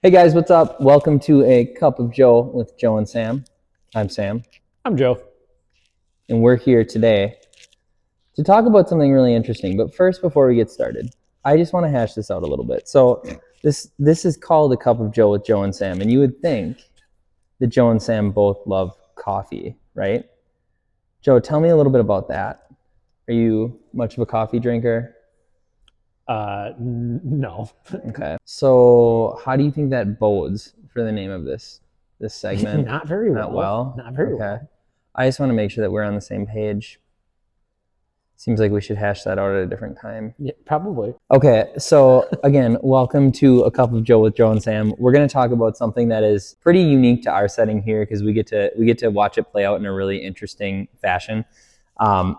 Hey guys, what's up? Welcome to A Cup of Joe with Joe and Sam. I'm Sam, I'm Joe. and we're here today to talk about something really interesting. But first, before we get started, I just want to hash this out a little bit. So this is called A Cup of Joe with Joe and Sam, and you would think that Joe and Sam both love coffee, right? Joe, tell me a little bit about that. Are you much of a coffee drinker? No. Okay. So how do you think that bodes for the name of this segment? Not very well. Not well? Not very Okay. well. I just want to make sure that we're on the same page. Seems like we should hash that out at a different time. Yeah, probably. Okay, so again, welcome to A Cup of Joe with Joe and Sam. We're going to talk about something that is pretty unique to our setting here because we get to watch it play out in a really interesting fashion.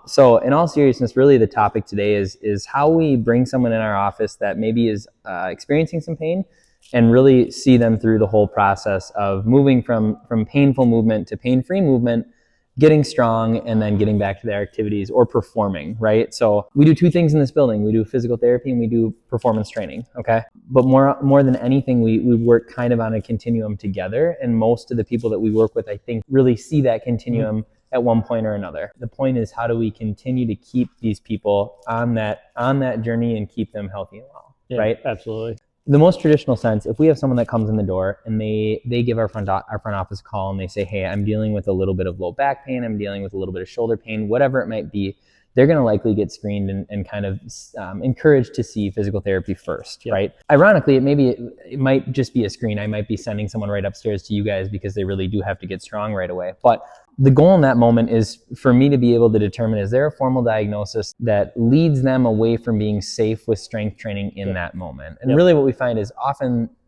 So in all seriousness, really the topic today is how we bring someone in our office that maybe is experiencing some pain and really see them through the whole process of moving from painful movement to pain-free movement, getting strong, and then getting back to their activities or performing, right? So we do two things in this building. We do physical therapy and we do performance training, okay? But more than anything, we work kind of on a continuum together, and most of the people that we work with, I think, really see that continuum at one point or another. The point is, how do we continue to keep these people on that journey and keep them healthy and well, right? Absolutely. The most traditional sense, if we have someone that comes in the door and they give our front office a call and they say, hey, I'm dealing with a little bit of low back pain, I'm dealing with a little bit of shoulder pain, whatever it might be, they're going to likely get screened and kind of encouraged to see physical therapy first, right? Ironically, it might just be a screen. I might be sending someone right upstairs to you guys because they really do have to get strong right away. But the goal in that moment is for me to be able to determine, is there a formal diagnosis that leads them away from being safe with strength training in that moment? And really what we find is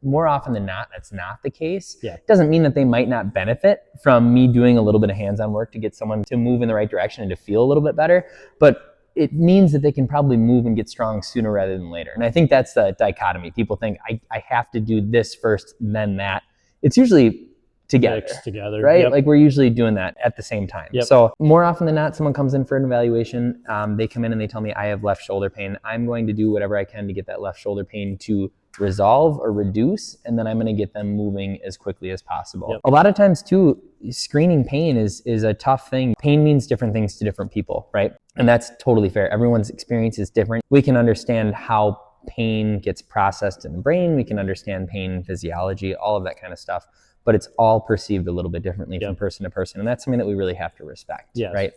more often than not, that's not the case. It doesn't mean that they might not benefit from me doing a little bit of hands-on work to get someone to move in the right direction and to feel a little bit better, but it means that they can probably move and get strong sooner rather than later. And I think that's the dichotomy. People think I have to do this first, then that. It's usually together, right? Like we're usually doing that at the same time. So more often than not, someone comes in for an evaluation. They come in and they tell me I have left shoulder pain. I'm going to do whatever I can to get that left shoulder pain to resolve or reduce, and then I'm going to get them moving as quickly as possible. A lot of times too, screening pain is a tough thing. Pain means different things to different people, right? And that's totally fair. Everyone's experience is different. We can understand how pain gets processed in the brain. We can understand pain physiology, all of that kind of stuff. But it's all perceived a little bit differently from person to person. And that's something that we really have to respect, right?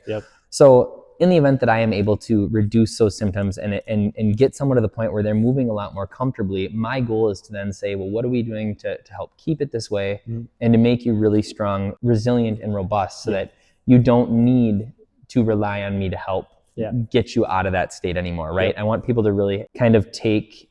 So in the event that I am able to reduce those symptoms and get someone to the point where they're moving a lot more comfortably, my goal is to then say, well, what are we doing to help keep it this way and to make you really strong, resilient, and robust so that you don't need to rely on me to help get you out of that state anymore, right? I want people to really kind of take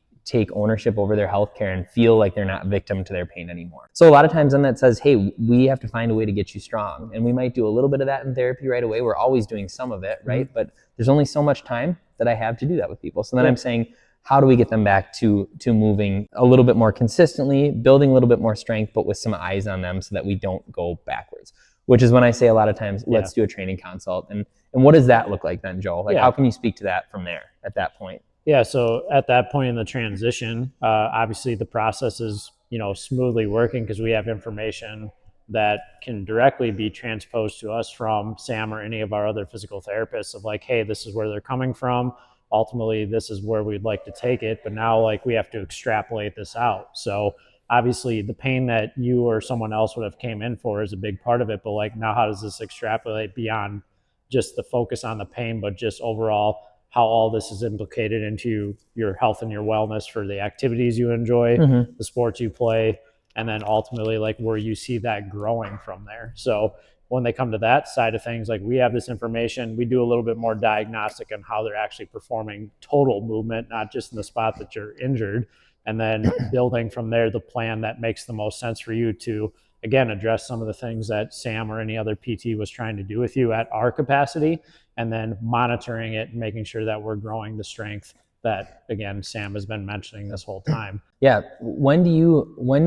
ownership over their healthcare and feel like they're not victim to their pain anymore. So a lot of times then that says, hey, we have to find a way to get you strong. And we might do a little bit of that in therapy right away. We're always doing some of it, right? But there's only so much time that I have to do that with people. So then I'm saying, how do we get them back to moving a little bit more consistently, building a little bit more strength, but with some eyes on them so that we don't go backwards? Which is when I say a lot of times, let's do a training consult. And what does that look like then, Joel? Like how can you speak to that from there at that point? Yeah, so at that point in the transition, obviously the process is, smoothly working because we have information that can directly be transposed to us from Sam or any of our other physical therapists of like, hey, this is where they're coming from. Ultimately, this is where we'd like to take it. But now like we have to extrapolate this out. So obviously the pain that you or someone else would have came in for is a big part of it. But like now how does this extrapolate beyond just the focus on the pain, but just overall how all this is implicated into your health and your wellness for the activities you enjoy, the sports you play, and then ultimately like where you see that growing from there. So when they come to that side of things, like we have this information, we do a little bit more diagnostic on how they're actually performing total movement, not just in the spot that you're injured, and then building from there the plan that makes the most sense for you to, again, address some of the things that Sam or any other PT was trying to do with you at our capacity, and then monitoring it and making sure that we're growing the strength that, again, Sam has been mentioning this whole time. Yeah. When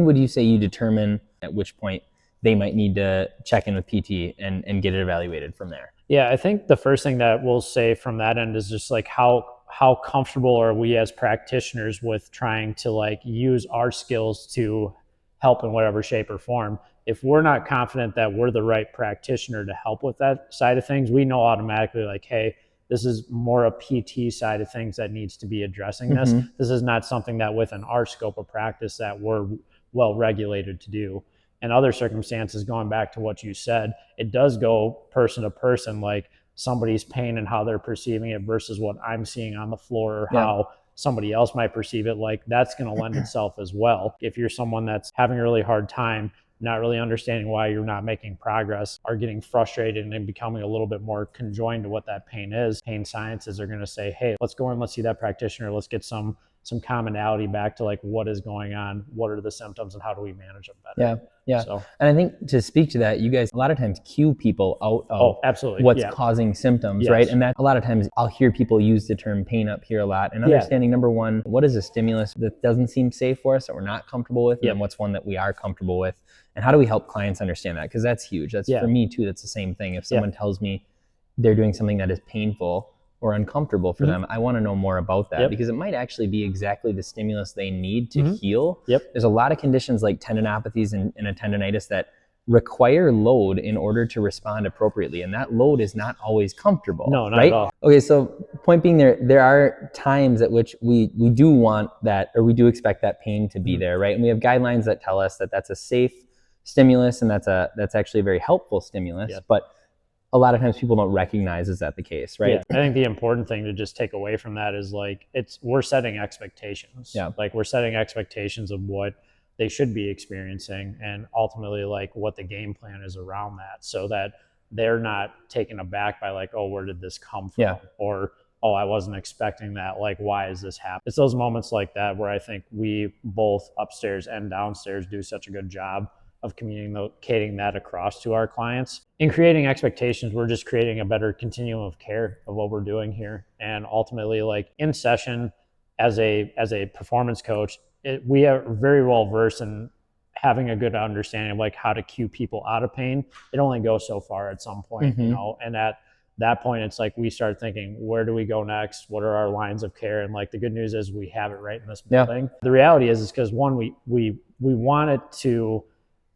would you say you determine at which point they might need to check in with PT and get it evaluated from there? Yeah, I think the first thing that we'll say from that end is just like how comfortable are we as practitioners with trying to like use our skills to help in whatever shape or form. If we're not confident that we're the right practitioner to help with that side of things, we know automatically like, hey, this is more a PT side of things that needs to be addressing this. This is not something that within our scope of practice that we're well regulated to do. In other circumstances, going back to what you said, it does go person to person, like somebody's pain and how they're perceiving it versus what I'm seeing on the floor or how somebody else might perceive it. Like that's going to lend itself as well. If you're someone that's having a really hard time, not really understanding why you're not making progress, are getting frustrated and becoming a little bit more conjoined to what that pain is, pain sciences are going to say, hey, let's go and let's see that practitioner. Let's get some commonality back to like what is going on, what are the symptoms, and how do we manage them better. Yeah. So, and I think to speak to that, you guys a lot of times cue people out of absolutely. what's causing symptoms, right? And that a lot of times I'll hear people use the term pain up here a lot, and understanding number one, what is a stimulus that doesn't seem safe for us, that we're not comfortable with, and then what's one that we are comfortable with, and how do we help clients understand that? Because that's huge. That's for me too. That's the same thing. If someone tells me they're doing something that is painful or uncomfortable for them, I want to know more about that because it might actually be exactly the stimulus they need to heal. There's a lot of conditions like tendinopathies and a tendonitis that require load in order to respond appropriately, and that load is not always comfortable. No, not at all. Okay, so point being, there are times at which we do want that, or we do expect that pain to be there, right? And we have guidelines that tell us that that's a safe stimulus and that's actually a very helpful stimulus, but a lot of times people don't recognize is that the case, right? I think the important thing to just take away from that is like we're setting expectations. Like we're setting expectations of what they should be experiencing and ultimately like what the game plan is around that, so that they're not taken aback by like, oh, where did this come from? Or, oh, I wasn't expecting that. Like, why is this happening? It's those moments like that where I think we both upstairs and downstairs do such a good job of communicating that across to our clients. In creating expectations, we're just creating a better continuum of care of what we're doing here. And ultimately, like in session, as a performance coach, we are very well versed in having a good understanding of like how to cue people out of pain. It only goes so far at some point, you know, and at that point, it's like we start thinking, where do we go next? What are our lines of care? And like the good news is we have it right in this building. The reality is because one, we want it to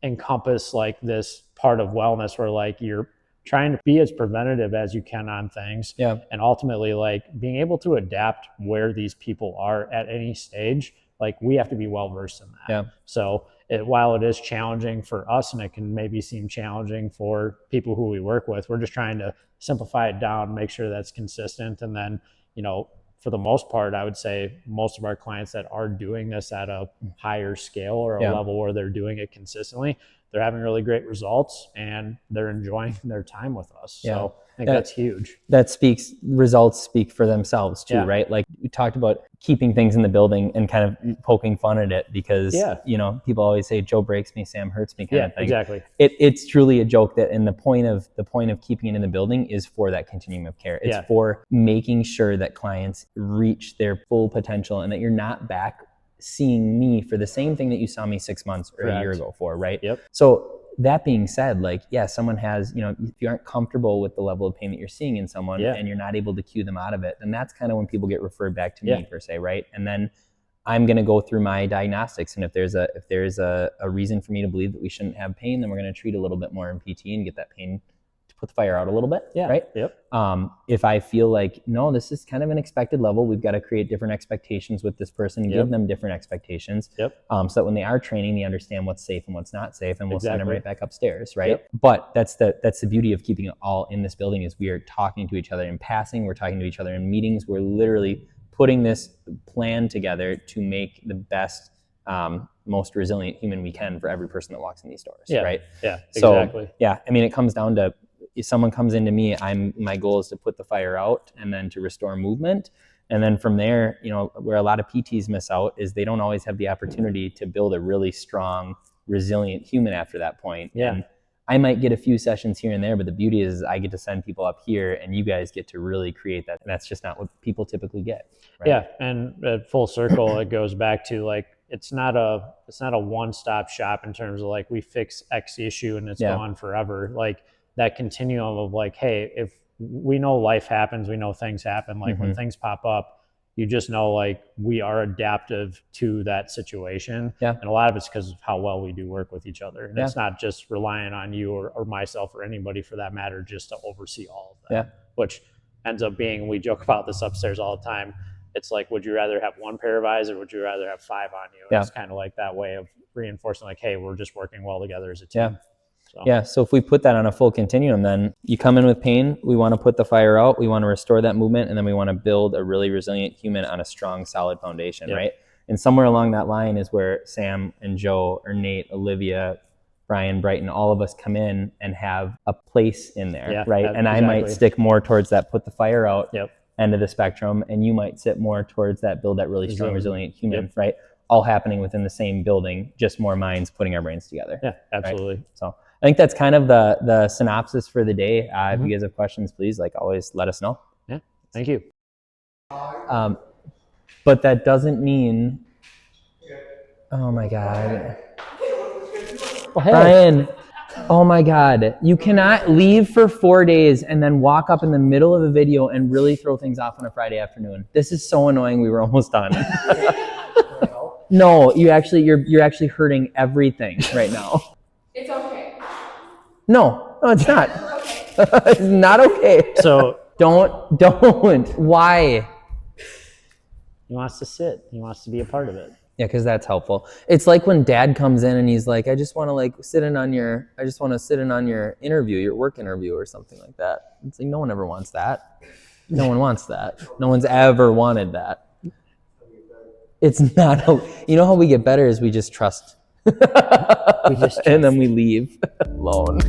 encompass like this part of wellness where like you're trying to be as preventative as you can on things, and ultimately like being able to adapt where these people are at any stage. Like we have to be well versed in that. So while it is challenging for us and it can maybe seem challenging for people who we work with, we're just trying to simplify it down, make sure that's consistent, and then, you know, for the most part, I would say most of our clients that are doing this at a higher scale or a level where they're doing it consistently, they're having really great results and they're enjoying their time with us. So I think that's huge. Results speak for themselves too, right? Like we talked about keeping things in the building and kind of poking fun at it because, you know, people always say Joe breaks me, Sam hurts me kind of thing. Exactly. It's truly a joke that the point of keeping it in the building is for that continuum of care. It's for making sure that clients reach their full potential and that you're not back seeing me for the same thing that you saw me 6 months or a year ago for, right? So that being said, like, someone has, you know, if you aren't comfortable with the level of pain that you're seeing in someone and you're not able to cue them out of it, then that's kind of when people get referred back to me per se, right? And then I'm going to go through my diagnostics. And if there's a reason for me to believe that we shouldn't have pain, then we're going to treat a little bit more in PT and get that pain to put the fire out a little bit, right? If I feel like, no, this is kind of an expected level, we've got to create different expectations with this person and give them different expectations so that when they are training, they understand what's safe and what's not safe, and we'll send them right back upstairs, right? But that's the beauty of keeping it all in this building is we are talking to each other in passing, we're talking to each other in meetings, we're literally putting this plan together to make the best, most resilient human we can for every person that walks in these doors, right? Exactly. So, I mean, it comes down to if someone comes into me, my goal is to put the fire out and then to restore movement. And then from there, you know, where a lot of PTs miss out is they don't always have the opportunity to build a really strong, resilient human after that point. And I might get a few sessions here and there, but the beauty is I get to send people up here and you guys get to really create that. And that's just not what people typically get. Right? And at full circle, it goes back to like, it's not a one-stop shop in terms of like we fix X issue and it's gone forever. Like that continuum of like, hey, if we know life happens, we know things happen. Like when things pop up, you just know like we are adaptive to that situation. Yeah. And a lot of it's because of how well we do work with each other. And Yeah. it's not just relying on you or myself or anybody for that matter, just to oversee all of that. Yeah. Which ends up being, we joke about this upstairs all the time. It's like, would you rather have one pair of eyes or would you rather have 5 on you? And Yeah. it's kind of like that way of reinforcing like, hey, we're just working well together as a team. Yeah. So. Yeah. So if we put that on a full continuum, then you come in with pain, we want to put the fire out, we want to restore that movement, and then we want to build a really resilient human on a strong, solid foundation, Yep. right? And somewhere along that line is where Sam and Joe or Nate, Olivia, Brian, Brighton, all of us come in and have a place in there, Yeah, right? And I might exactly. stick more towards that put the fire out Yep. end of the spectrum, and you might sit more towards that build that really strong, resilient human, Yep. right? All happening within the same building, just more minds putting our brains together. Yeah, absolutely. Right? So I think that's kind of the synopsis for the day. If you guys have questions, please, like always, let us know. Yeah, thank you. But that doesn't mean, oh my God. Well, hey. Brian, oh my God. You cannot leave for 4 days and then walk up in the middle of a video and really throw things off on a Friday afternoon. This is so annoying. We were almost done. No, you're actually hurting everything right now. It's okay. No, it's not. It's not okay. So Don't. Why? he wants to sit. He wants to be a part of it. Yeah, because that's helpful. It's like when Dad comes in and he's like, I just want to sit in on your interview, your work interview or something like that. It's like, no one ever wants that. No one wants that. No one's ever wanted that. It's not, you know how we get better is we just trust. And then we leave alone.